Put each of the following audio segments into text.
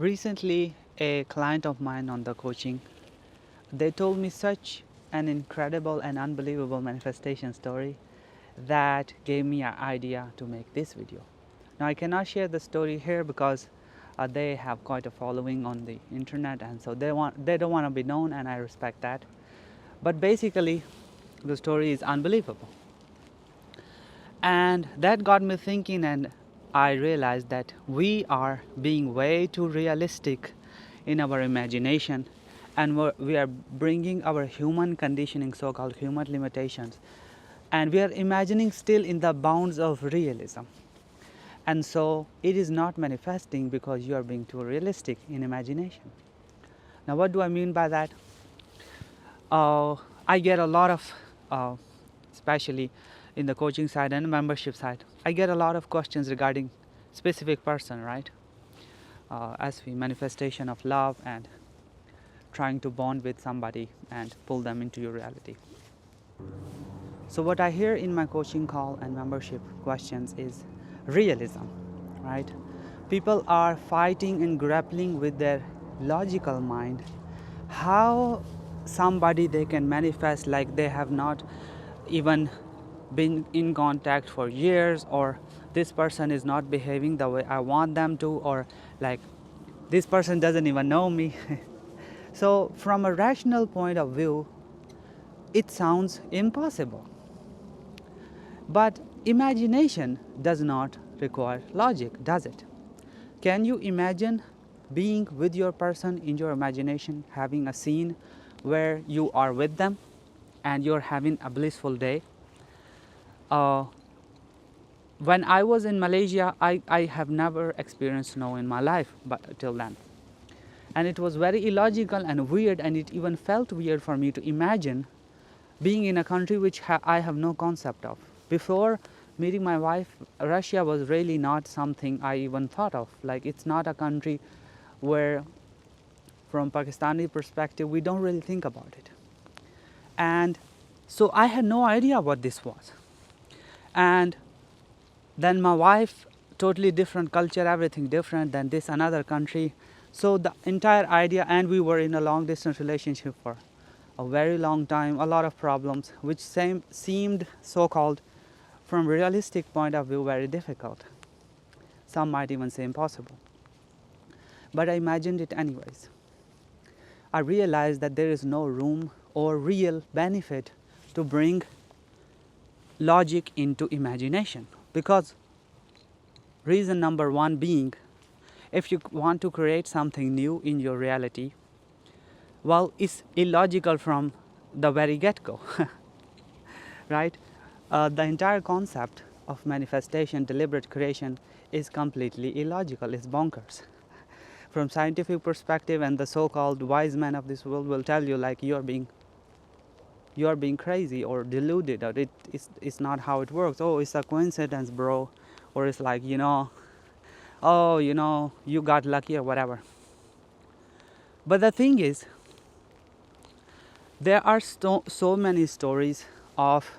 Recently, a client of mine on the coaching, they told me such an incredible and unbelievable manifestation story that gave me an idea to make this video. Now I cannot share the story here because they have quite a following on the internet, and so they don't want to be known, and I respect that. But basically, the story is unbelievable. And that got me thinking, and I realized that we are being way too realistic in our imagination, and we are bringing our human conditioning, so-called human limitations, and we are imagining still in the bounds of realism. And so it is not manifesting because you are being too realistic in imagination. Now what do I mean by that? I get a lot of, especially in the coaching side and membership side, I get a lot of questions regarding specific person, right? As the manifestation of love and trying to bond with somebody and pull them into your reality. So what I hear in my coaching call and membership questions is realism, right? People are fighting and grappling with their logical mind how somebody they can manifest like they have not even been in contact for years, or this person is not behaving the way I want them to, or like this person doesn't even know me. So from a rational point of view, it sounds impossible. But imagination does not require logic, does it? Can you imagine being with your person in your imagination, having a scene where you are with them and you're having a blissful day? When I was in Malaysia, I have never experienced snow in my life but till then. And it was very illogical and weird, and it even felt weird for me to imagine being in a country which I have no concept of. Before meeting my wife, Russia was really not something I even thought of. Like, it's not a country where, from Pakistani perspective, we don't really think about it. And so I had no idea what this was. And then my wife, totally different culture, everything different than this another country. So the entire idea, and we were in a long distance relationship for a very long time, a lot of problems, which seemed so-called from realistic point of view very difficult. Some might even say impossible. But I imagined it anyways. I realized that there is no room or real benefit to bring logic into imagination, because reason number one being, if you want to create something new in your reality, well, it's illogical from the very get-go. Right? The entire concept of manifestation, deliberate creation, is completely illogical. It's bonkers. From scientific perspective, and the so-called wise men of this world will tell you like you're being crazy or deluded, or it's not how it works. Oh, it's a coincidence, bro. Or it's like, oh, you got lucky or whatever. But the thing is, there are so many stories of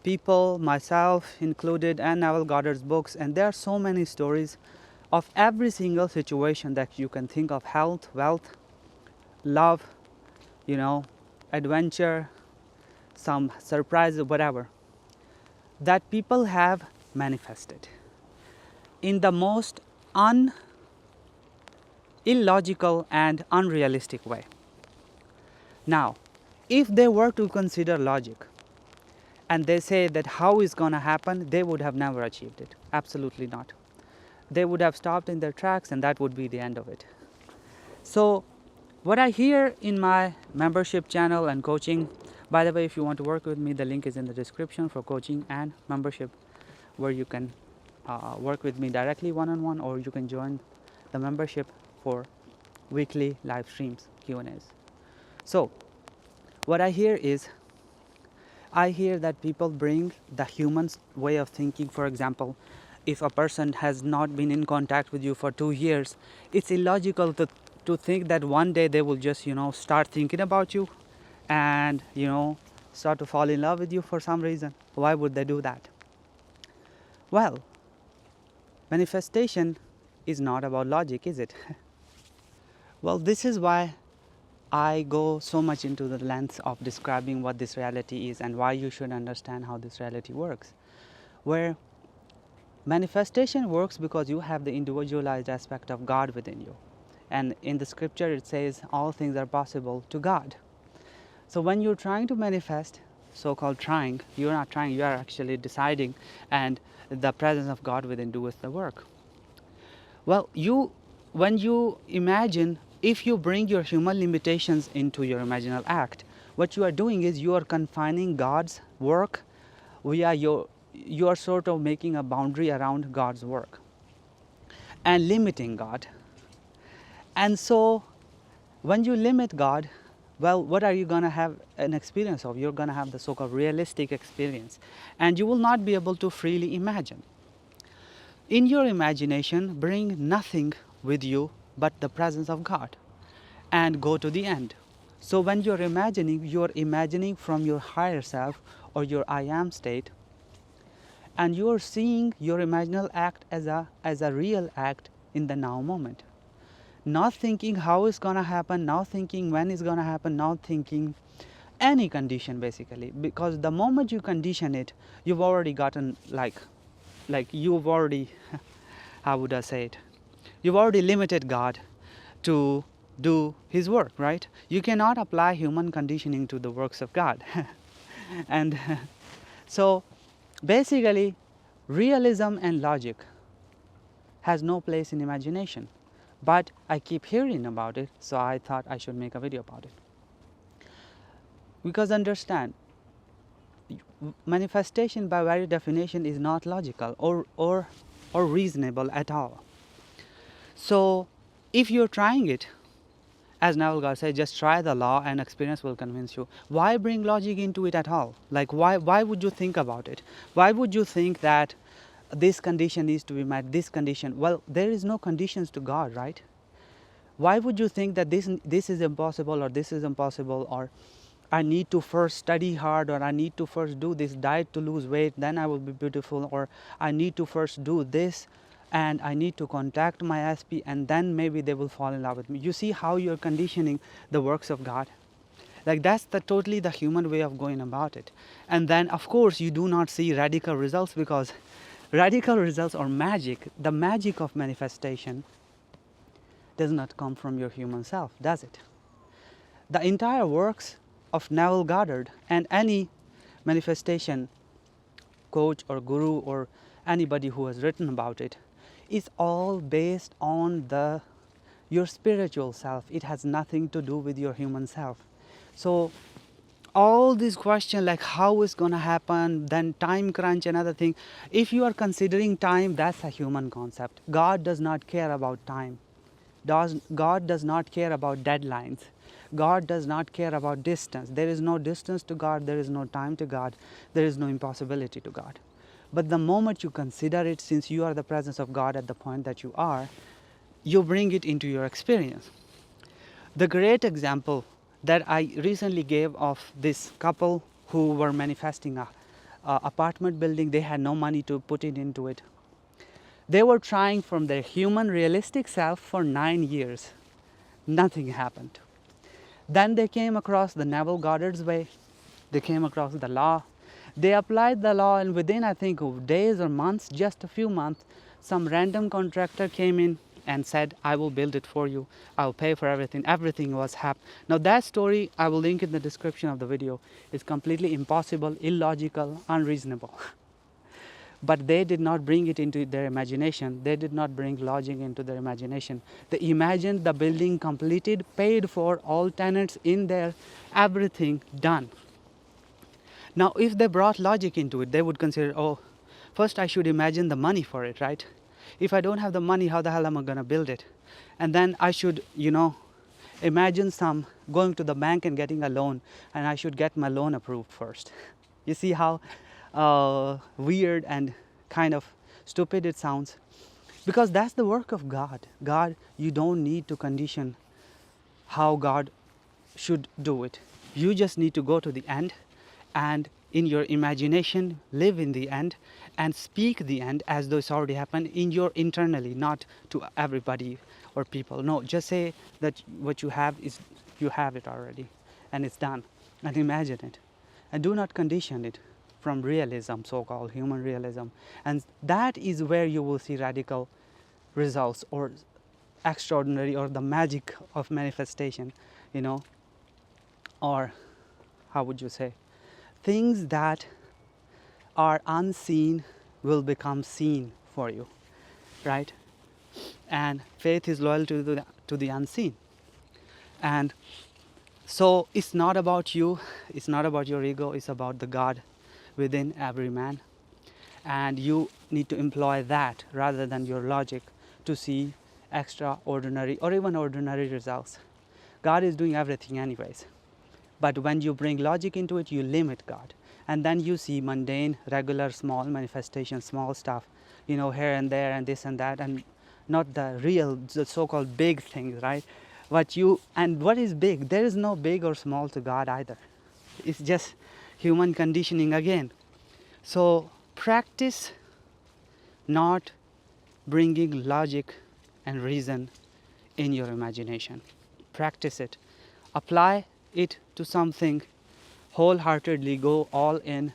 people, myself included, and Neville Goddard's books, and there are so many stories of every single situation that you can think of: health, wealth, love, adventure, some surprise, whatever, that people have manifested in the most illogical and unrealistic way. Now, if they were to consider logic and they say that how is going to happen, they would have never achieved it. Absolutely not. They would have stopped in their tracks, and that would be the end of it. So what I hear in my membership channel and coaching, by the way, if you want to work with me, the link is in the description for coaching and membership, where you can work with me directly one-on-one, or you can join the membership for weekly live streams, Q&As. So what I hear is, I hear that people bring the human way of thinking. For example, if a person has not been in contact with you for 2 years, it's illogical to think that one day they will just, start thinking about you and, start to fall in love with you for some reason. Why would they do that? Well, manifestation is not about logic, is it? Well, this is why I go so much into the length of describing what this reality is and why you should understand how this reality works. Where manifestation works because you have the individualized aspect of God within you. And in the scripture it says all things are possible to God. So when you're trying to manifest, so-called trying, you're not trying, you are actually deciding, and the presence of God within doeth the work. Well, when you imagine, if you bring your human limitations into your imaginal act, what you are doing is you are confining God's work via you are sort of making a boundary around God's work and limiting God. And so when you limit God, well, what are you going to have an experience of? You're going to have the so-called realistic experience, and you will not be able to freely imagine. In your imagination, bring nothing with you but the presence of God and go to the end. So when you're imagining from your higher self or your I am state, and you're seeing your imaginal act as a real act in the now moment. Not thinking how it's gonna happen, not thinking when it's gonna happen, not thinking any condition basically. Because the moment you condition it, you've already gotten like you've already how would I say it? You've already limited God to do his work, right? You cannot apply human conditioning to the works of God. And so basically realism and logic has no place in imagination. But I keep hearing about it, so I thought I should make a video about it. Because understand, manifestation by very definition is not logical or reasonable at all. So if you're trying it, as Naval said, just try the law and experience will convince you. Why bring logic into it at all? Like why would you think about it? Why would you think that this condition needs to be met, this condition? Well, there is no conditions to God, right? Why would you think that this is impossible or this is impossible, or I need to first study hard, or I need to first do this diet to lose weight, then I will be beautiful, or I need to first do this and I need to contact my SP and then maybe they will fall in love with me. You see how you're conditioning the works of God? Like that's totally the human way of going about it. And then of course you do not see radical results, because radical results or magic, the magic of manifestation does not come from your human self, does it? The entire works of Neville Goddard and any manifestation coach or guru or anybody who has written about it is all based on your spiritual self. It has nothing to do with your human self. So all these questions like how is going to happen, then time crunch, another thing, if you are considering time, that's a human concept. God does not care about time. God does not care about deadlines. God does not care about distance. There is no distance to God, there is no time to God, there is no impossibility to God. But the moment you consider it, since you are the presence of God at the point that you are, you bring it into your experience. The great example that I recently gave of this couple who were manifesting a apartment building, they had no money to put it into it. They were trying from their human realistic self for 9 years. Nothing happened. Then they came across the Neville Goddard's way. They came across the law. They applied the law, and within I think of days or months, just a few months, some random contractor came in and said, I will build it for you. I'll pay for everything. Everything was happening. Now that story, I will link in the description of the video, is completely impossible, illogical, unreasonable. But they did not bring it into their imagination. They did not bring logic into their imagination. They imagined the building completed, paid for, all tenants in there, everything done. Now, if they brought logic into it, they would consider, oh, first I should imagine the money for it, right? If I don't have the money, how the hell am I going to build it? And then I should, imagine going to the bank and getting a loan, and I should get my loan approved first. You see how weird and kind of stupid it sounds? Because that's the work of God. God, you don't need to condition how God should do it. You just need to go to the end and in your imagination live in the end and speak the end as though it's already happened in your internally, not to everybody or people. No, just say that what you have is, you have it already and it's done, and imagine it, and do not condition it from realism, so-called human realism. And that is where you will see radical results, or extraordinary, or the magic of manifestation, you know, or how would you say, things that are unseen will become seen for you, right? And faith is loyal to the unseen. And so it's not about you, it's not about your ego, it's about the God within every man. And you need to employ that rather than your logic to see extraordinary or even ordinary results. God is doing everything anyways. But when you bring logic into it, you limit God. And then you see mundane, regular, small manifestations, small stuff, you know, here and there and this and that, and not the real, the so-called big things, right? And what is big? There is no big or small to God either. It's just human conditioning again. So practice not bringing logic and reason in your imagination. Practice it. Apply it to something wholeheartedly. Go all in,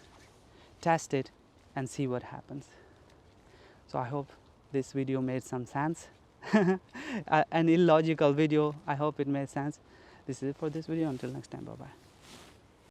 test it, and see what happens. So I hope this video made some sense. An illogical video. I hope it made sense. This is it for this video. Until next time, bye bye.